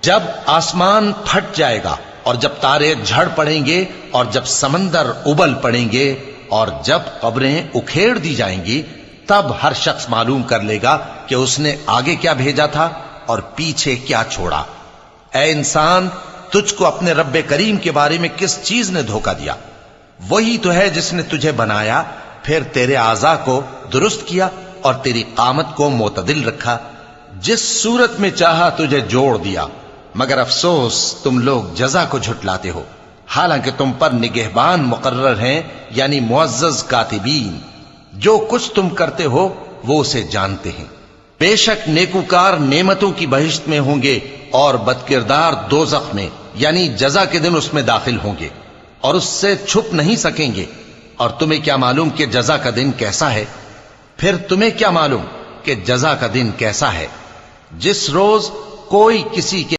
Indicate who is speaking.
Speaker 1: جب آسمان پھٹ جائے گا اور جب تارے جھڑ پڑیں گے اور جب سمندر ابل پڑیں گے اور جب قبریں اکھیڑ دی جائیں گی، تب ہر شخص معلوم کر لے گا کہ اس نے آگے کیا بھیجا تھا اور پیچھے کیا چھوڑا۔ اے انسان، تجھ کو اپنے رب کریم کے بارے میں کس چیز نے دھوکہ دیا؟ وہی تو ہے جس نے تجھے بنایا، پھر تیرے اعضاء کو درست کیا اور تیری قامت کو معتدل رکھا، جس صورت میں چاہا تجھے جوڑ دیا۔ مگر افسوس تم لوگ جزا کو جھٹلاتے ہو، حالانکہ تم پر نگہبان مقرر ہیں، یعنی معزز کاتبین۔ جو کچھ تم کرتے ہو وہ اسے جانتے ہیں۔ بے شک نیکوکار نعمتوں کی بہشت میں ہوں گے اور بدکردار دوزخ میں، یعنی جزا کے دن اس میں داخل ہوں گے اور اس سے چھپ نہیں سکیں گے۔ اور تمہیں کیا معلوم کہ جزا کا دن کیسا ہے؟ پھر تمہیں کیا معلوم کہ جزا کا دن کیسا ہے؟ جس روز کوئی کسی کے